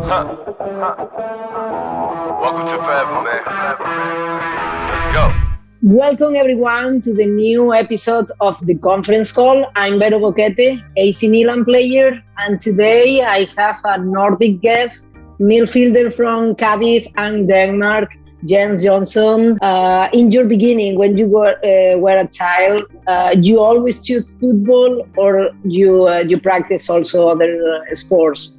Welcome to Forever, man. Let's go. Welcome everyone to the new episode of the conference call. I'm Vero Boquete, AC Milan player, and today I have a Nordic guest, midfielder from Cardiff and Denmark, Jens Johnson. In your beginning, when you were a child, you always choose football, or you practice also other sports?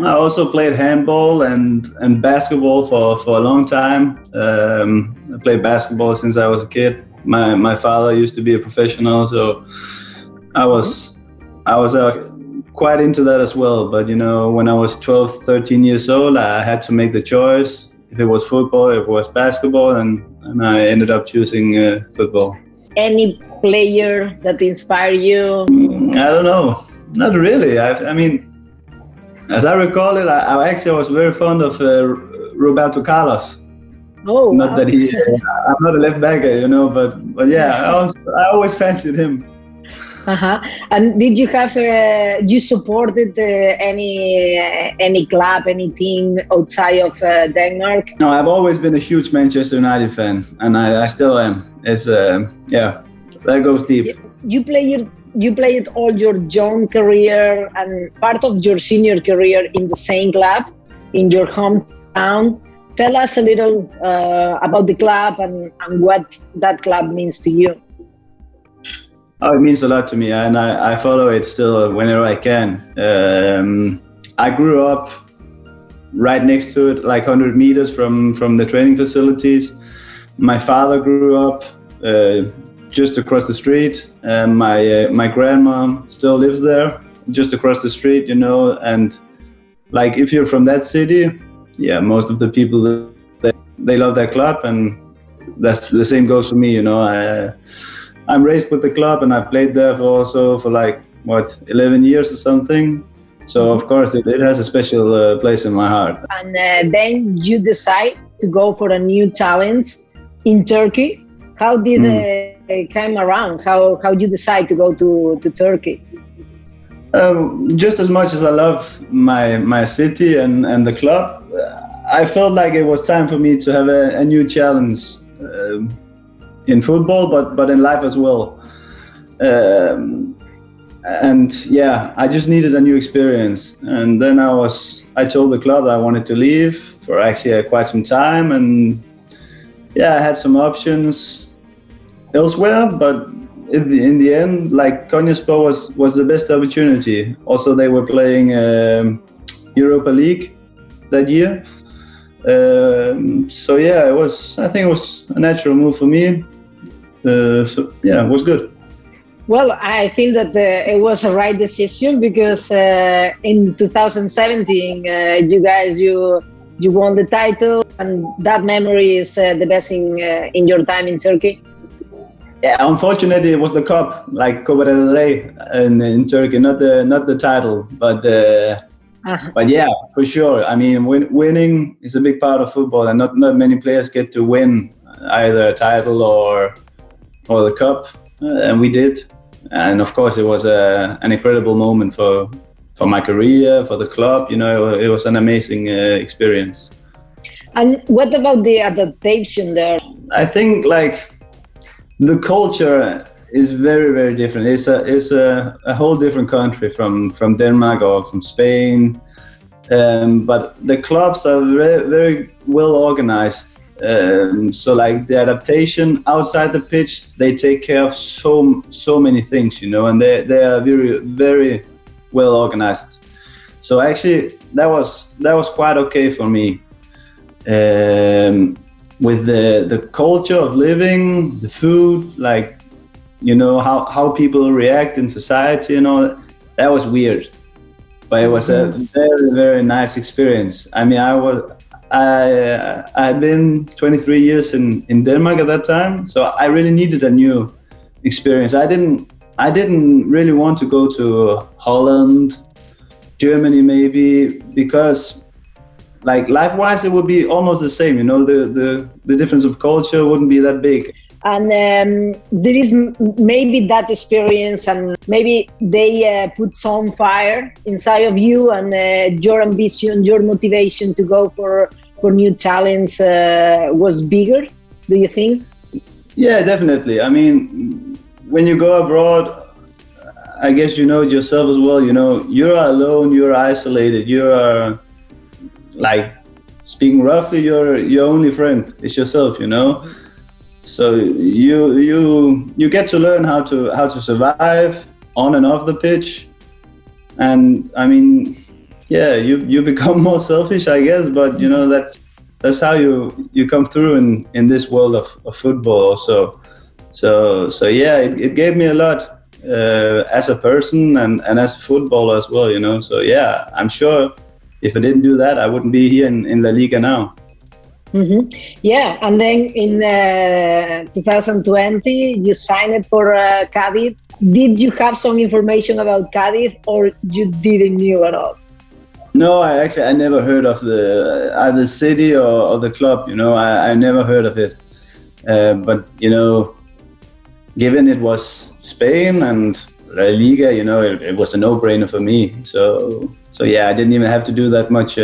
I also played handball and basketball for a long time. I played basketball since I was a kid. My father used to be a professional, so I was quite into that as well. But when I was 12, 13 years old, I had to make the choice if it was football, if it was basketball, and I ended up choosing football. Any player that inspired you? I don't know, not really. I mean, as I recall it, I was very fond of Roberto Carlos. Oh, not wow. that I'm not a left backer, but yeah, I always fancied him. Uh-huh. And did you have you supported any club, any team outside of Denmark? No, I've always been a huge Manchester United fan, and I still am. It's that goes deep. You played all your young career and part of your senior career in the same club in your hometown. Tell us a little about the club and what that club means to you. Oh, it means a lot to me, and I follow it still whenever I can. I grew up right next to it, like 100 meters from the training facilities. My father grew up just across the street. My grandma still lives there, just across the street, and like if you're from that city, yeah, most of the people they love that club, and that's the same goes for me. I'm raised with the club, and I played there for 11 years or something. So of course it has a special place in my heart. And then you decide to go for a new challenge in Turkey. How did it come around? How you decide to go to Turkey? Just as much as I love my city and the club, I felt like it was time for me to have a new challenge in football, but in life as well. And yeah, I just needed a new experience. And then I told the club I wanted to leave for actually quite some time, and yeah, I had some options elsewhere, but in the end, like Konyaspor was the best opportunity. Also, they were playing Europa League that year. So yeah, I think it was a natural move for me. So yeah, it was good. Well, I think that it was a right decision because in 2017, you won the title, and that memory is the best in your time in Turkey. Yeah, unfortunately, it was the cup, like Copa del Rey in Turkey, not the title, but yeah, for sure. I mean, winning is a big part of football, and not many players get to win either a title or the cup, and we did. And of course, it was an incredible moment for my career, for the club. It was an amazing experience. And what about the adaptation there? I think the culture is very, very different. It's a whole different country from Denmark or from Spain, but the clubs are very, very well organized. So the adaptation outside the pitch, they take care of so many things, and they are very, very well organized. So actually, that was quite okay for me. With the culture of living, the food, how people react in society and all that was weird, but it was a very, very nice experience. I mean, I had been 23 years in Denmark at that time, so I really needed a new experience. I didn't really want to go to Holland, Germany maybe, because life-wise it would be almost the same. The difference of culture wouldn't be that big. And there is maybe that experience, and maybe they put some fire inside of you, and your ambition, your motivation to go for new talents was bigger, do you think? Yeah, definitely. I mean, when you go abroad, I guess you know it yourself as well. You know, you're alone, you're isolated, you are, like, speaking roughly, your only friend is yourself. You know, so you get to learn how to survive on and off the pitch, and I mean, yeah, you become more selfish, I guess. But you know, that's how you come through in this world of football also. So yeah, it gave me a lot. As a person and as a footballer as well, you know. So yeah, I'm sure if I didn't do that, I wouldn't be here in La Liga now. Yeah, and then in 2020, you signed for Cadiz. Did you have some information about Cadiz, or you didn't knew at all? No, I never heard of either city or the club. You know, I never heard of it. But you know, given it was Spain and La Liga, you know, it was a no-brainer for me. So yeah, I didn't even have to do that much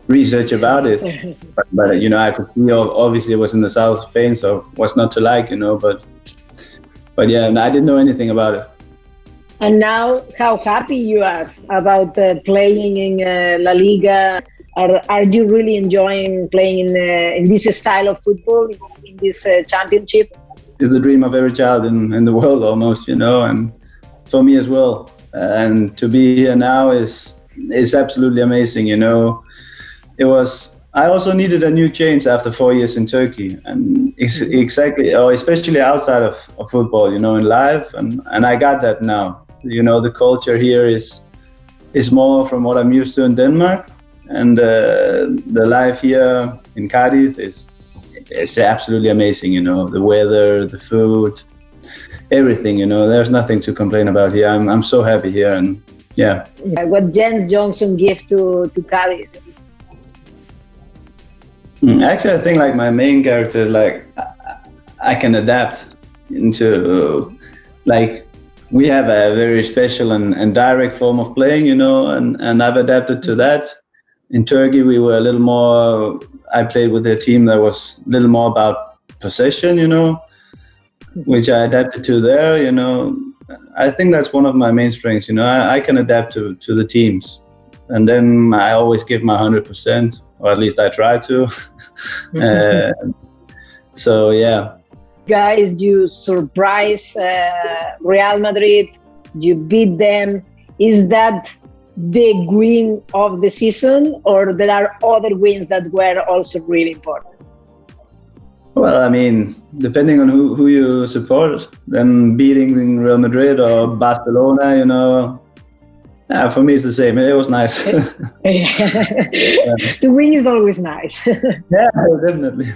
research about it. But you know, I could see obviously it was in the south of Spain, so what's not to like, you know? But yeah, I didn't know anything about it. And now, how happy you are about playing in La Liga? Are you really enjoying playing in this style of football, in this championship? Is the dream of every child in the world almost, you know, and for me as well. And to be here now is absolutely amazing, you know. I also needed a new change after 4 years in Turkey, and especially outside of football, you know, in life, and I got that now. You know, the culture here is more from what I'm used to in Denmark, and the life here in Cadiz it's absolutely amazing, you know, the weather, the food, everything, you know, there's nothing to complain about here. I'm so happy here, and yeah. What Jens Johnson give to Cadiz? Actually, I think like my main character is like I can adapt into like we have a very special and direct form of playing, you know, and I've adapted to that. In Turkey, we were a little more. I played with a team that was a little more about possession, you know, which I adapted to there. You know, I think that's one of my main strengths. You know, I can adapt to the teams, and then I always give my 100%, or at least I try to. So yeah. Guys, you surprise Real Madrid. You beat them. Is that the win of the season, or there are other wins that were also really important? Well, I mean, depending on who you support, then beating Real Madrid or Barcelona, you know, for me it's the same. It was nice. The win is always nice. Yeah, definitely.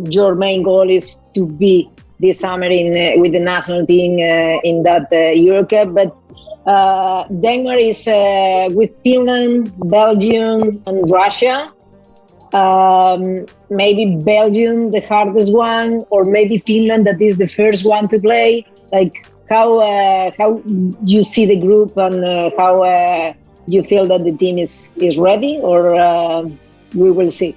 Your main goal is to be this summer with the national team in that Euro Cup, but Denmark is with Finland, Belgium, and Russia. Maybe Belgium, the hardest one, or maybe Finland, that is the first one to play. Like how you see the group, and how you feel that the team is ready, or we will see.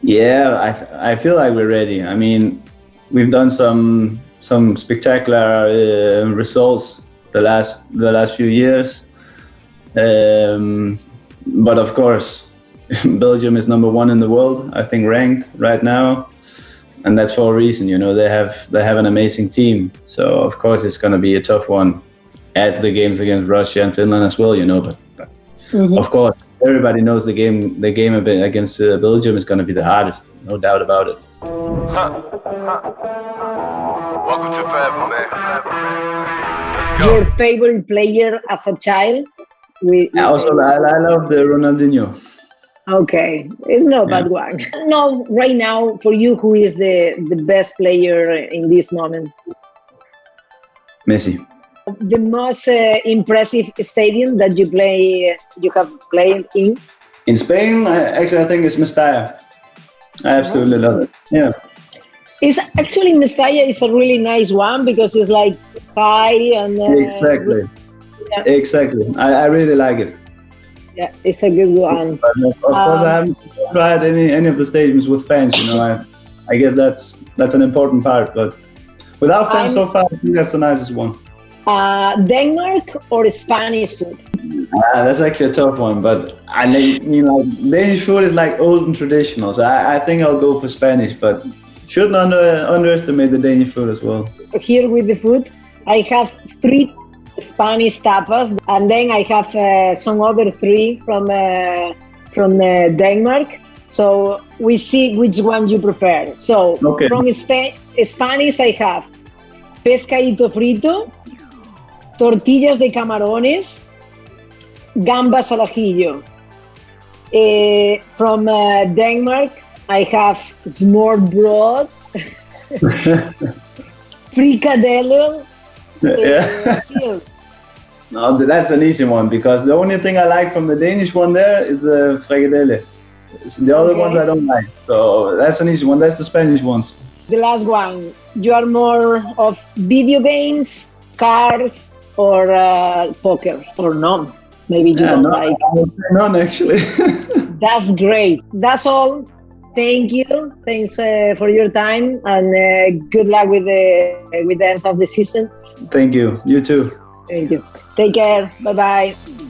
Yeah, I feel like we're ready. I mean, we've done some spectacular results the last few years, but of course, Belgium is number one in the world, I think, ranked right now, and that's for a reason. You know, they have an amazing team, so of course it's going to be a tough one, as the games against Russia and Finland as well. You know, but of course, everybody knows the game against Belgium is going to be the hardest, no doubt about it. Welcome to forever, man. Let's go. Your favorite player as a child? I love the Ronaldinho. Okay, it's not a bad one. No, right now, for you, who is the best player in this moment? Messi. The most impressive stadium that you have played in? In Spain, I think it's Mestalla. I absolutely love it. Yeah. It's actually Mestalla is a really nice one because it's like high and Exactly. yeah. Exactly. I really like it. Yeah, it's a good one. But of course, I haven't tried any of the stadiums with fans. I guess that's an important part. But without fans so far, I think that's the nicest one. Denmark or Spanish food? That's actually a tough one. But Danish food is like old and traditional. So I think I'll go for Spanish. But shouldn't underestimate the Danish food as well. Here with the food, I have 3 Spanish tapas, and then I have some other 3 from Denmark. So we see which one you prefer. So Okay. from Spanish, I have pescadito frito, tortillas de camarones, gambas al ajillo. From Denmark, I have smørrebrød, frikadeller. Yeah. Seal. No, that's an easy one because the only thing I like from the Danish one there is the frikadelle. So the other Okay. ones I don't like. So that's an easy one. That's the Spanish ones. The last one, you are more of video games, cars, or poker, or none. Maybe you don't like. I would say none actually. That's great. That's all. Thank you. Thanks for your time, and good luck with the end of the season. Thank you. You too. Thank you. Take care. Bye bye.